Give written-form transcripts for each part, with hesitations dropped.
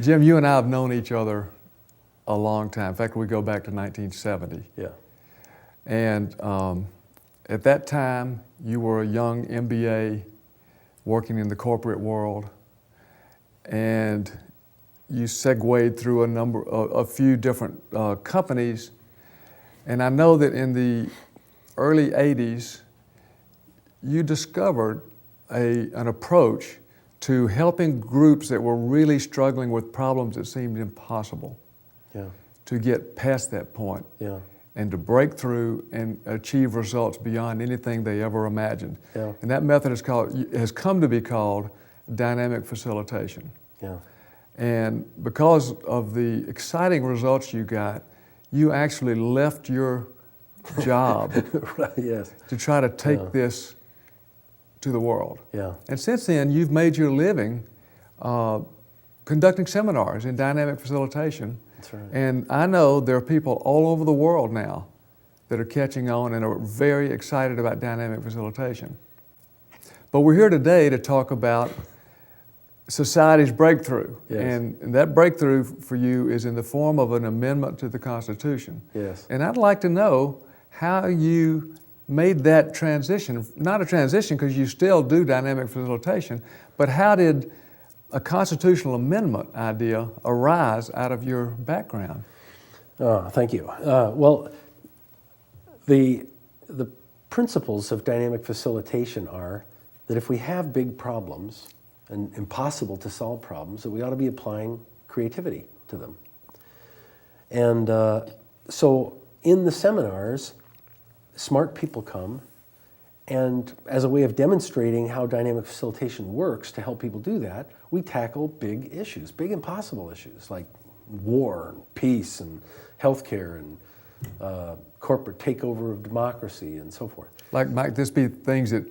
Jim, you and I have known each other a long time. In fact, we go back to 1970. Yeah. And at that time, you were a young MBA working in the corporate world, and you segued through a few different companies. And I know that in the early 80s, you discovered an approach to helping groups that were really struggling with problems that seemed impossible to get past that point and to break through and achieve results beyond anything they ever imagined. And that method has come to be called dynamic facilitation. And because of the exciting results you got, you actually left your job to try to take this to the world. And since then, you've made your living conducting seminars in dynamic facilitation. That's right. And I know there are people all over the world now that are catching on and are very excited about dynamic facilitation. But we're here today to talk about society's breakthrough. And that breakthrough for you is in the form of an amendment to the Constitution. And I'd like to know how you made that transition, not a transition because you still do dynamic facilitation, but how did a constitutional amendment idea arise out of your background? Thank you. Well, the principles of dynamic facilitation are that if we have big problems and impossible to solve problems, that we ought to be applying creativity to them. And so in the seminars, smart people come, and as a way of demonstrating how dynamic facilitation works to help people do that, we tackle big issues, big impossible issues like war and peace and healthcare and corporate takeover of democracy and so forth. Like, might this be things that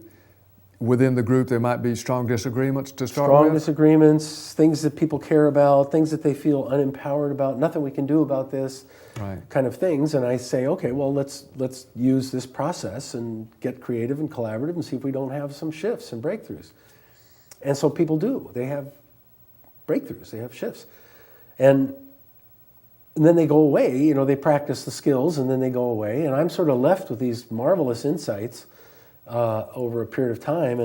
within the group there might be strong disagreements to start with? Strong disagreements, things that people care about, things that they feel unempowered about, nothing we can do about this, kind of things. And I say, okay, well, let's use this process and get creative and collaborative and see if we don't have some shifts and breakthroughs. And so people do. They have breakthroughs, they have shifts. And then they go away, you know, they practice the skills and then they go away. And I'm sort of left with these marvelous insights over a period of time,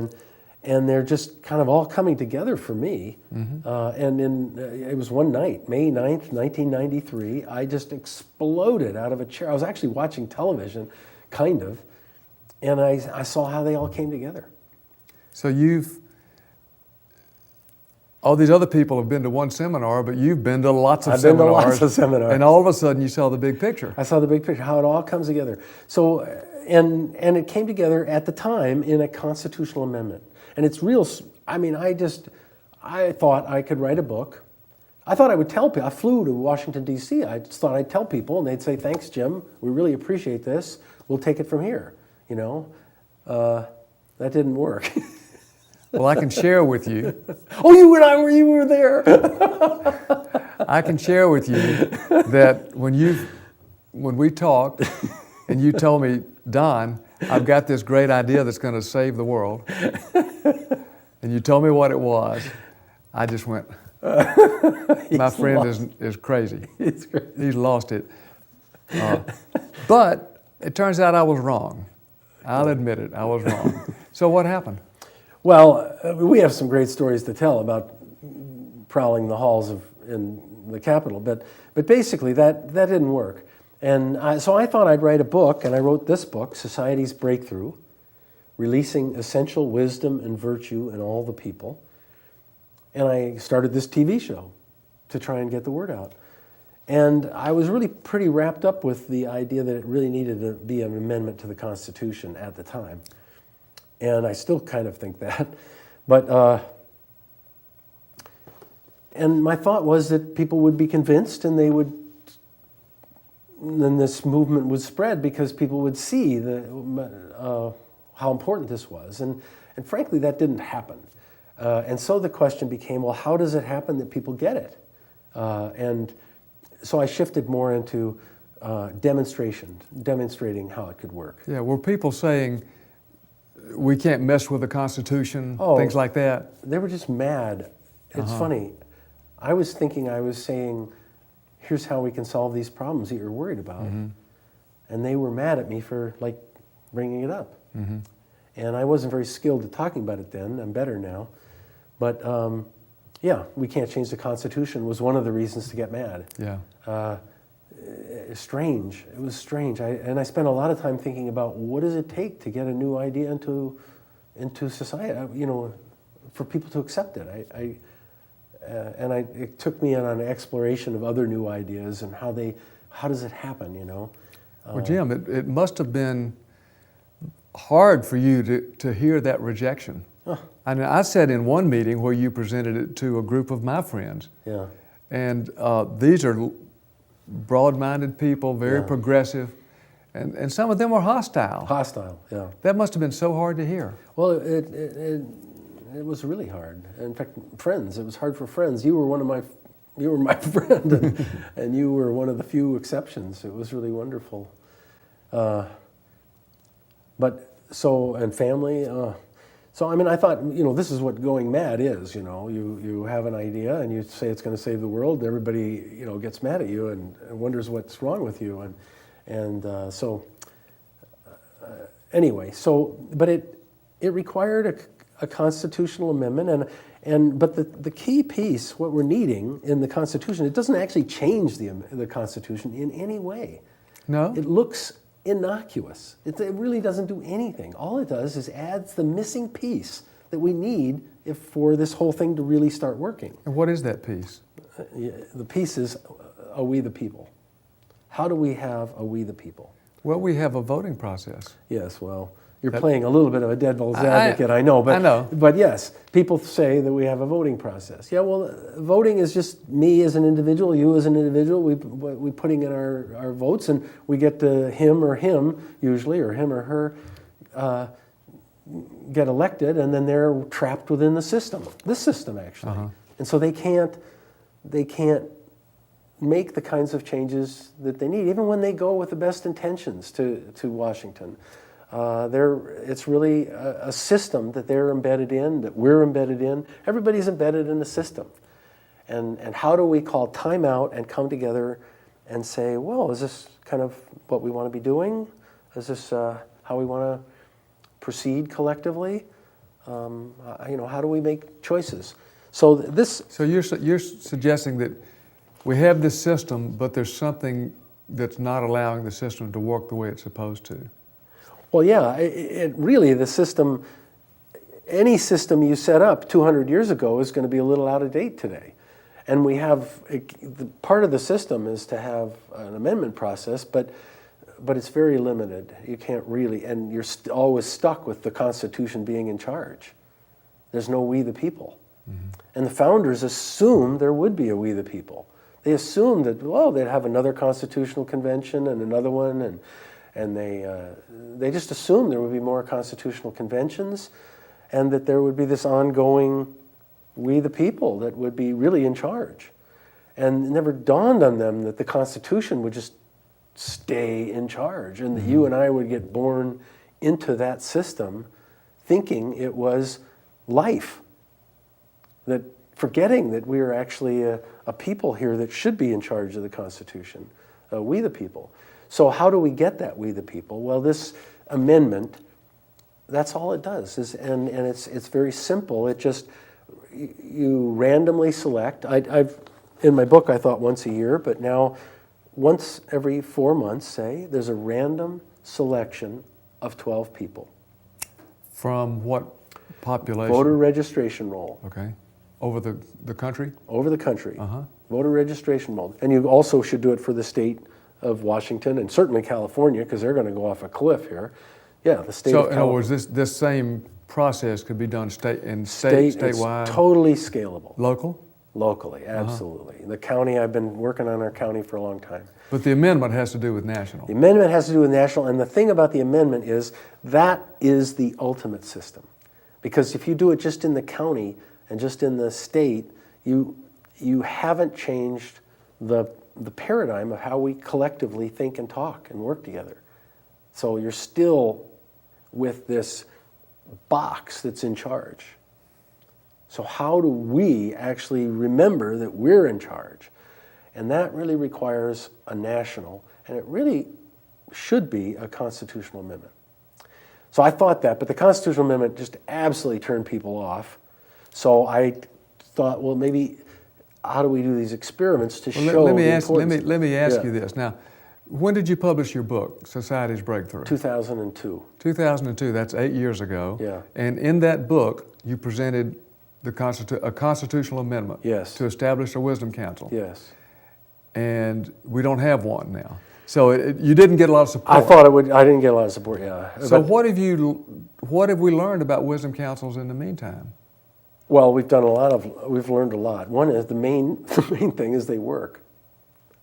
and they're just kind of all coming together for me. And it was one night, May 9th, 1993, I just exploded out of a chair. I was actually watching television, kind of, and I saw how they all came together. So all these other people have been to one seminar, but you've been to lots of seminars. I've been to lots of seminars. And all of a sudden you saw the big picture. I saw the big picture, how it all comes together. So, and it came together at the time in a constitutional amendment. And it's real, I mean, I thought I could write a book. I thought I would tell people. I flew to Washington, D.C. I just thought I'd tell people, and they'd say, thanks, Jim. We really appreciate this. We'll take it from here, you know. That didn't work. Well, I can share with you. Oh, you were there. I can share with you that when we talked and you told me, Don, I've got this great idea that's going to save the world, and you told me what it was, I just went, my friend is crazy. He's lost it. But it turns out I was wrong. I'll admit it, I was wrong. So what happened? Well, we have some great stories to tell about prowling the halls in the Capitol, but basically that didn't work. And so I thought I'd write a book, and I wrote this book, Society's Breakthrough, Releasing Essential Wisdom and Virtue in All the People. And I started this TV show to try and get the word out. And I was really pretty wrapped up with the idea that it really needed to be an amendment to the Constitution at the time. And I still kind of think that. But, and my thought was that people would be convinced and then this movement would spread because people would see how important this was. And frankly, that didn't happen. And so the question became, well, how does it happen that people get it? And so I shifted more into demonstrating how it could work. Yeah, were people saying, we can't mess with the Constitution, things like that? They were just mad. It's funny. I was thinking I was saying, here's how we can solve these problems that you're worried about. And they were mad at me for like bringing it up. And I wasn't very skilled at talking about it then. I'm better now. But yeah, we can't change the Constitution was one of the reasons to get mad. Yeah. Strange. It was strange. And I spent a lot of time thinking about what does it take to get a new idea into society, for people to accept it. It took me on an exploration of other new ideas and how does it happen, Well, Jim, it must have been hard for you to hear that rejection. I mean, I sat in one meeting where you presented it to a group of my friends. Yeah. And these are broad-minded people, very progressive, and some of them were hostile. Hostile, yeah. That must have been so hard to hear. Well, it was really hard. In fact, friends, it was hard for friends. You were my friend, and you were one of the few exceptions. It was really wonderful. And family. So I mean, I thought, this is what going mad is. You have an idea and you say it's going to save the world. Everybody, gets mad at you and wonders what's wrong with you. Anyway, but it required a constitutional amendment, but the key piece, what we're needing in the Constitution, it doesn't actually change the Constitution in any way. No? It looks innocuous. It really doesn't do anything. All it does is adds the missing piece that we need for this whole thing to really start working. And what is that piece? The piece is a we the people. How do we have a we the people? Well, we have a voting process. Yes, well, you're playing a little bit of a devil's advocate, I know. I know. But yes, people say that we have a voting process. Yeah, well, voting is just me as an individual, you as an individual. We putting in our votes, and we get to him or usually, or him or her, get elected, and then they're trapped within the system. This system, actually. And so they can't make the kinds of changes that they need, even when they go with the best intentions to Washington. It's really a system that they're embedded in, that we're embedded in. Everybody's embedded in the system. And how do we call time out and come together and say, well, is this kind of what we want to be doing? Is this how we want to proceed collectively? How do we make choices? So you're suggesting that we have this system, but there's something that's not allowing the system to work the way it's supposed to. Well, yeah, really the system, any system you set up 200 years ago is going to be a little out of date today. And we have, part of the system is to have an amendment process, but it's very limited. You can't really, and you're always stuck with the Constitution being in charge. There's no we the people. And the founders assumed there would be a we the people. They assumed that, they'd have another constitutional convention and another one, and they just assumed there would be more constitutional conventions and that there would be this ongoing we the people that would be really in charge. And it never dawned on them that the Constitution would just stay in charge and that you and I would get born into that system thinking it was life. That forgetting that we are actually a people here that should be in charge of the Constitution, we the people. So how do we get that we the people? Well, this amendment, that's all it does, and it's very simple. It just, you randomly select. I've in my book I thought once a year, but now once every 4 months, say, there's a random selection of 12 people. From what population? Voter registration roll. Okay. Over the country? Over the country. Voter registration roll. And you also should do it for the state of Washington and certainly California, because they're going to go off a cliff here. Yeah, the state of California. So in other words, this same process could be done statewide? It's totally scalable. Local? Locally, absolutely. The county, I've been working on our county for a long time. But the amendment has to do with national. The amendment has to do with national, and the thing about the amendment is that is the ultimate system. Because if you do it just in the county and just in the state, you haven't changed the paradigm of how we collectively think and talk and work together. So you're still with this box that's in charge. So how do we actually remember that we're in charge? And that really requires a national, and it really should be a constitutional amendment. So I thought that, but the constitutional amendment just absolutely turned people off. So I thought, well, maybe how do we do these experiments to show let me the ask, importance? let me ask you this. Now, when did you publish your book, Society's Breakthrough? 2002. 2002, that's 8 years ago. Yeah. And in that book, you presented a constitutional amendment Yes. to establish a wisdom council. Yes. And we don't have one now. So you didn't get a lot of support. I thought it would. I didn't get a lot of support. Yeah. So But- what have we learned about wisdom councils in the meantime? Well, we've learned a lot. One is the main thing is they work.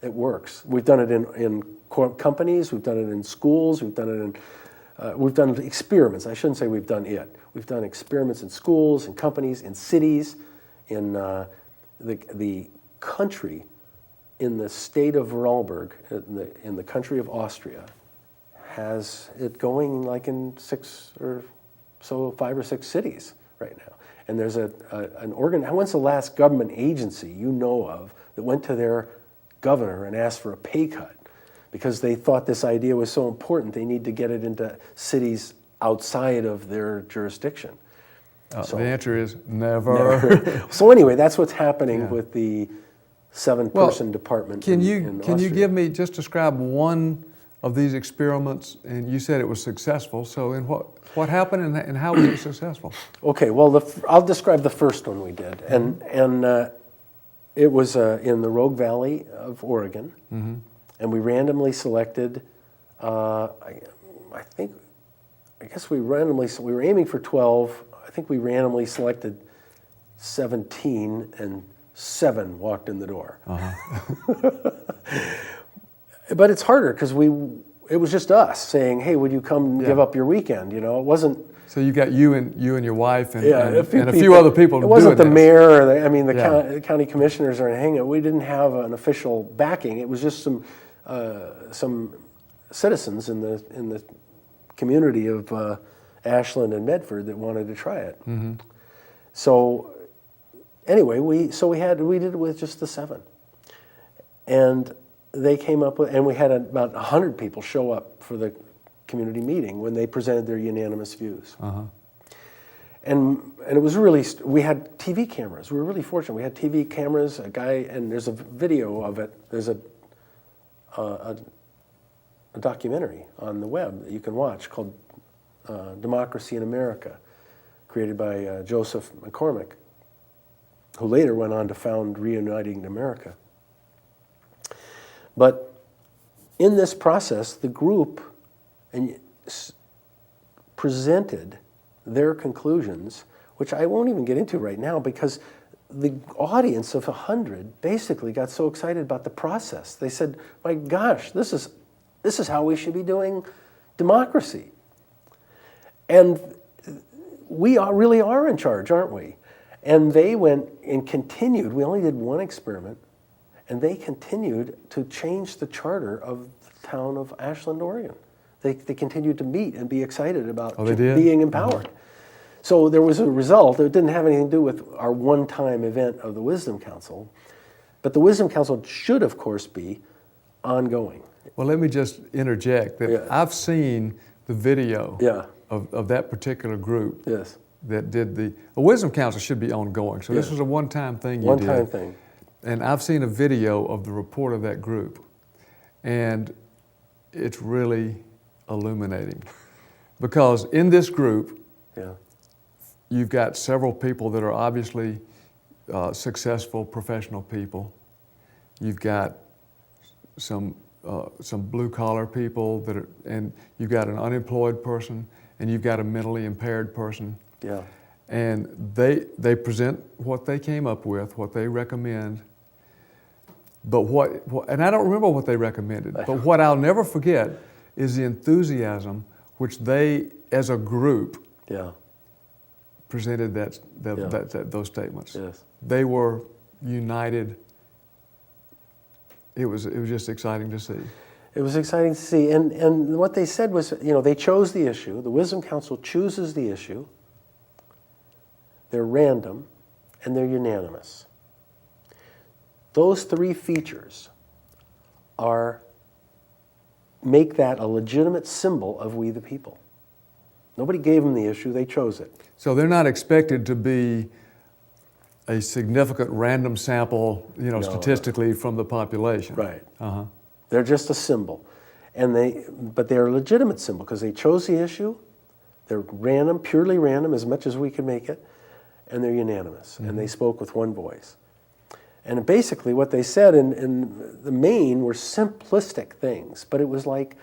It works. We've done it in companies. We've done it in schools. We've done experiments. I shouldn't say we've done it. We've done experiments in schools, in companies, in cities, in the country. In the state of Vorarlberg, in the country of Austria, has it going like in 5 or 6 cities right now. And there's an when's the last government agency you know of that went to their governor and asked for a pay cut because they thought this idea was so important they need to get it into cities outside of their jurisdiction? The answer is never. So anyway, that's what's happening with the 7-person department. Can you Austria. give me, just describe one of these experiments? And you said it was successful. So in what happened and how was it successful? Okay, well, I'll describe the first one we did, and it was in the Rogue Valley of Oregon, and we randomly selected. I guess we were aiming for 12. I think we randomly selected 17, and 7 walked in the door. But it's harder because it was just us saying, "Hey, would you come give up your weekend?" You know, it wasn't. So you got you and your wife and a few people. other people. It wasn't the doing this. mayor. Or the county commissioners are hanging out. We didn't have an official backing. It was just some citizens in the community of Ashland and Medford that wanted to try it. So anyway, we did it with just the 7, and they came up with, and we had about 100 people show up for the community meeting when they presented their unanimous views. And it was really, we had TV cameras. We were really fortunate. We had TV cameras. A guy, and there's a video of it. There's a documentary on the web that you can watch called Democracy in America, created by Joseph McCormick, who later went on to found Reuniting America. But in this process, the group presented their conclusions, which I won't even get into right now because the audience of 100 basically got so excited about the process. They said, "My gosh, this is how we should be doing democracy." And we really are in charge, aren't we? And they went and continued. We only did one experiment, and they continued to change the charter of the town of Ashland, Oregon. They continued to meet and be excited about being empowered. So there was a result. It didn't have anything to do with our one-time event of the Wisdom Council, but the Wisdom Council should, of course, be ongoing. Well, let me just interject that I've seen the video of that particular group that did the Wisdom Council should be ongoing. So this was a one-time thing you did. One-time thing. And I've seen a video of the report of that group, and it's really illuminating. Because in this group, you've got several people that are obviously successful professional people. You've got some blue-collar people and you've got an unemployed person, and you've got a mentally impaired person. And they present what they came up with, what they recommend. But and I don't remember what they recommended, but what I'll never forget is the enthusiasm which they, as a group, presented those statements. They were united. It was just exciting to see. It was exciting to see. And what they said was, they chose the issue. The Wisdom Council chooses the issue. They're random. and they're unanimous. Those three features make that a legitimate symbol of we the people. Nobody gave them the issue, they chose it. So they're not expected to be a significant random sample, No. statistically from the population. Right. Uh-huh. They're just a symbol. But they're a legitimate symbol because they chose the issue. They're random, purely random, as much as we can make it, and they're unanimous. And they spoke with one voice. And basically what they said in the main were simplistic things, but it was like,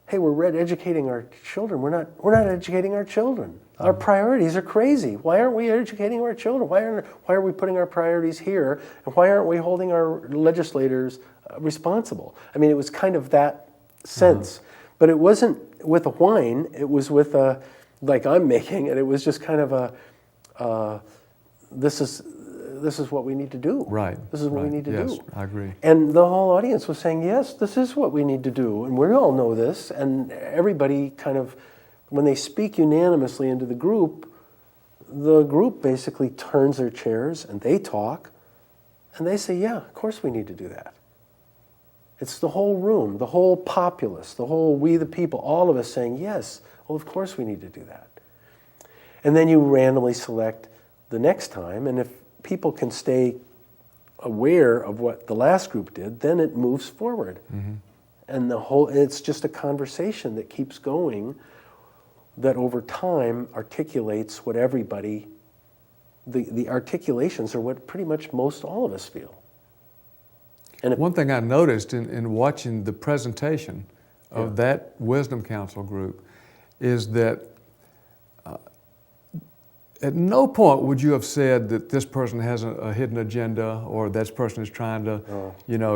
hey, we're educating our children. We're not educating our children. Our priorities are crazy. Why aren't we educating our children? Why are we putting our priorities here? And why aren't we holding our legislators responsible? I mean, it was kind of that sense. But it wasn't with a whine. It was with a, like I'm making, and it was just kind of a, this is what we need to do. Right. This is what we need to do. Yes, I agree. And the whole audience was saying, yes, this is what we need to do. And we all know this. And everybody kind of, when they speak unanimously into the group basically turns their chairs and they talk. And they say, yeah, of course we need to do that. It's the whole room, the whole populace, the whole we the people, all of us saying, yes, well, of course we need to do that. And then you randomly select the next time. And if people can stay aware of what the last group did, then it moves forward. And it's just a conversation that keeps going, that over time articulates what everybody, the articulations are what pretty much most all of us feel. And one thing I noticed in watching the presentation of that Wisdom Council group is that at no point would you have said that this person has a hidden agenda or this person is trying to,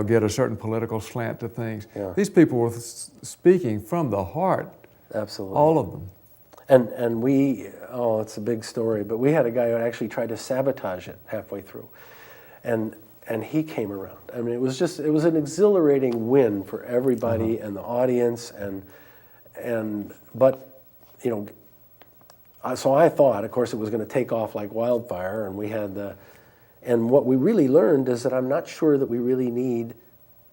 get a certain political slant to things. Yeah. These people were speaking from the heart. Absolutely. All of them. And it's a big story, but we had a guy who actually tried to sabotage it halfway through. And he came around. I mean, it was an exhilarating win for everybody and the audience but so I thought, of course, it was going to take off like wildfire, and what we really learned is that I'm not sure that we really need,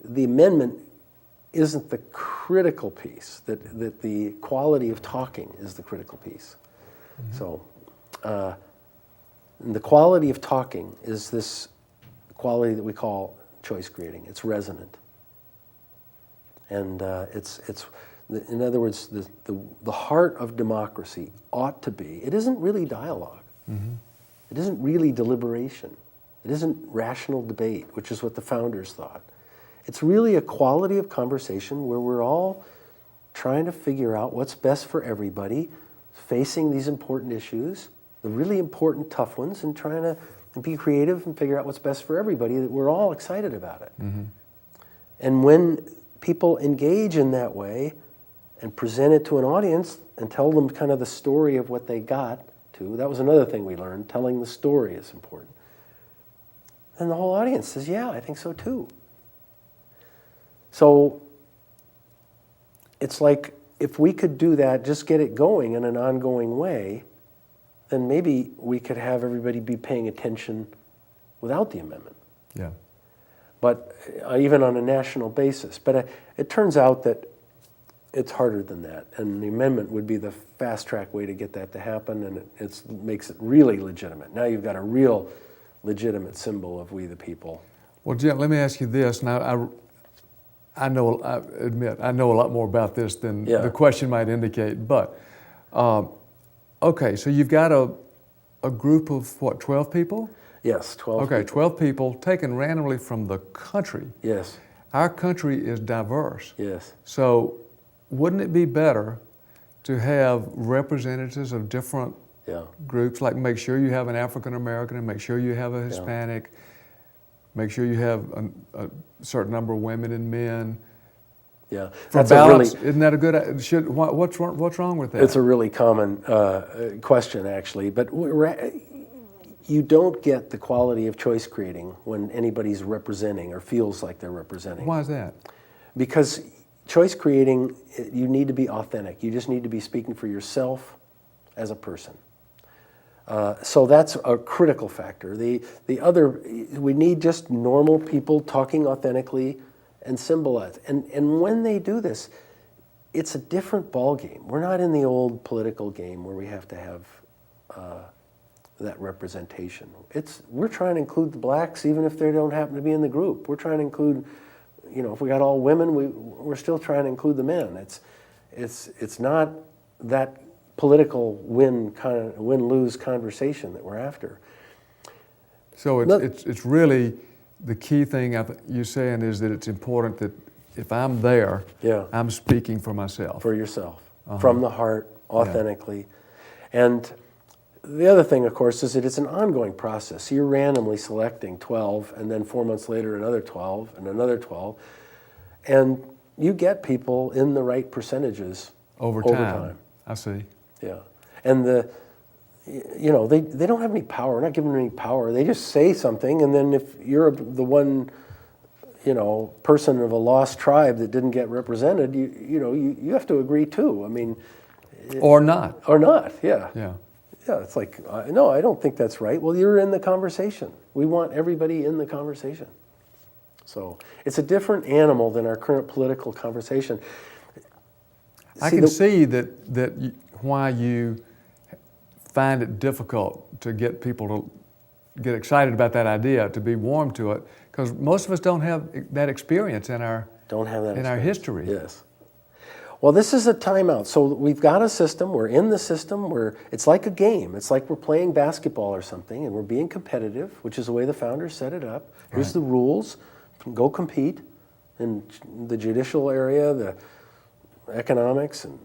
the amendment isn't the critical piece, that the quality of talking is the critical piece. So the quality of talking is this quality that we call choice creating. It's resonant. And in other words, the heart of democracy ought to be, it isn't really dialogue. It isn't really deliberation. It isn't rational debate, which is what the founders thought. It's really a quality of conversation where we're all trying to figure out what's best for everybody, facing these important issues, the really important tough ones, and trying to be creative and figure out what's best for everybody, that we're all excited about it. And when people engage in that way and present it to an audience and tell them kind of the story of what they got to, that was another thing we learned, telling the story is important. And the whole audience says, yeah, I think so too. So it's like, if we could do that, just get it going in an ongoing way, then maybe we could have everybody be paying attention without the amendment. Yeah. But even on a national basis. But it turns out that it's harder than that, and the amendment would be the fast-track way to get that to happen, and it makes it really legitimate. Now you've got a real legitimate symbol of we the people. Well, Jim, let me ask you this. Now, I admit, I know a lot more about this than the question might indicate, but okay, so you've got a group of, 12 people? Yes, 12 Okay, people. 12 people taken randomly from the country. Yes. Our country is diverse. Yes. So wouldn't it be better to have representatives of different groups, like make sure you have an African American and make sure you have a Hispanic, make sure you have a certain number of women and men? Yeah, For balance, isn't that a good? What's wrong with that? It's a really common question, actually. But you don't get the quality of choice creating when anybody's representing or feels like they're representing. Why is that? Because choice creating, you need to be authentic. You just need to be speaking for yourself as a person. So that's a critical factor. The other, we need just normal people talking authentically and symbolize. And when they do this, it's a different ball game. We're not in the old political game where we have to have that representation. We're trying to include the blacks even if they don't happen to be in the group. We're trying to include, if we got all women, we're still trying to include the men. It's not that political win-lose conversation that we're after. So it's really the key thing you're saying is that it's important that if I'm there, I'm speaking for myself. For yourself, from the heart, authentically. And the other thing, of course, is that it's an ongoing process. You're randomly selecting 12, and then 4 months later another 12, and another 12. And you get people in the right percentages over time. I see. Yeah. And they don't have any power. We're not giving them any power. They just say something, and then if you're the one, person of a lost tribe that didn't get represented, you have to agree too. I mean, or not. Or not. Yeah. Yeah. Yeah. It's like, no, I don't think that's right. Well, you're in the conversation. We want everybody in the conversation. So it's a different animal than our current political conversation. I can see that why you find it difficult to get people to get excited about that idea, to be warm to it, because most of us don't have that experience in our history. Yes. Well, this is a timeout. So we've got a system. We're in the system. It's like a game. It's like we're playing basketball or something, and we're being competitive, which is the way the founders set it up. Here's the rules. Go compete in the judicial area, the economics and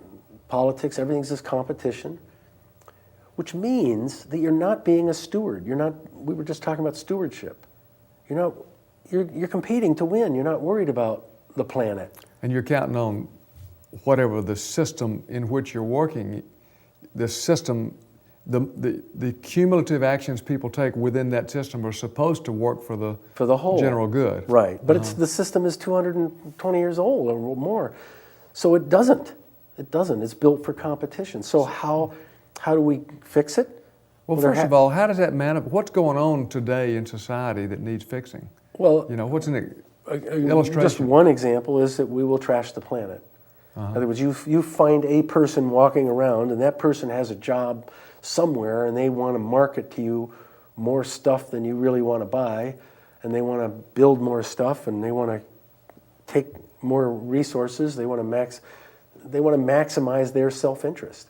politics. Everything's this competition, which means that you're not being a steward. We were just talking about stewardship. You're competing to win. You're not worried about the planet. And you're counting on whatever the system in which you're working, the system, the cumulative actions people take within that system are supposed to work for the whole general good. Right. But the system is 220 years old or more. So it doesn't. It doesn't. It's built for competition. So how do we fix it? Well, first of all, how does that manifest? What's going on today in society that needs fixing? Well, what's an illustration? Just one example is that we will trash the planet. In other words, you find a person walking around, and that person has a job somewhere, and they want to market to you more stuff than you really want to buy, and they want to build more stuff, and they want to take more resources. They want to maximize their self-interest,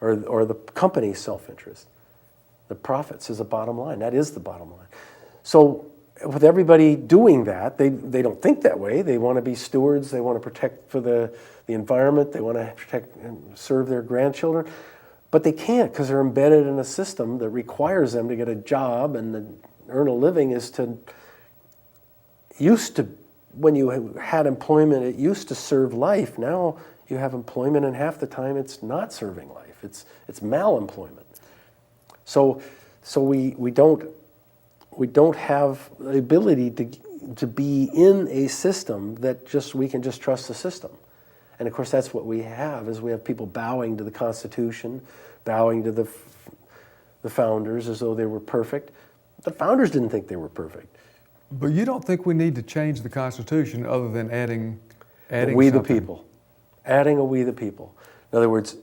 or the company's self-interest. The profits is the bottom line. That is the bottom line. So with everybody doing that, they don't think that way. They want to be stewards. They want to protect for the environment. They want to protect and serve their grandchildren. But they can't because they're embedded in a system that requires them to get a job and earn a living when you had employment, it used to serve life. Now you have employment, and half the time it's not serving life. It's malemployment. So we don't have the ability to be in a system that we can just trust the system. And of course that's what we have people bowing to the Constitution, bowing to the founders as though they were perfect. The founders didn't think they were perfect. But you don't think we need to change the Constitution other than adding we something? The people. Adding a we the people. In other words,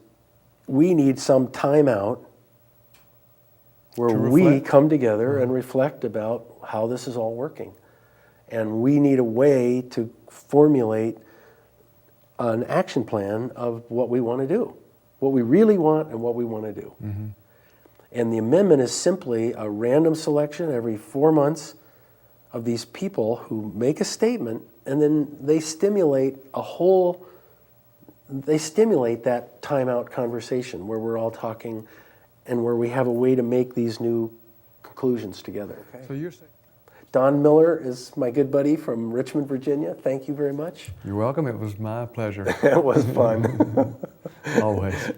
we need some time out where we come together and reflect about how this is all working. And we need a way to formulate an action plan of what we want to do, what we really want and what we want to do. Mm-hmm. And the amendment is simply a random selection every 4 months of these people who make a statement, and then they stimulate that timeout conversation where we're all talking and where we have a way to make these new conclusions together. Okay? So you're saying... Don Miller is my good buddy from Richmond, Virginia. Thank you very much. You're welcome. It was my pleasure. It was fun. Always.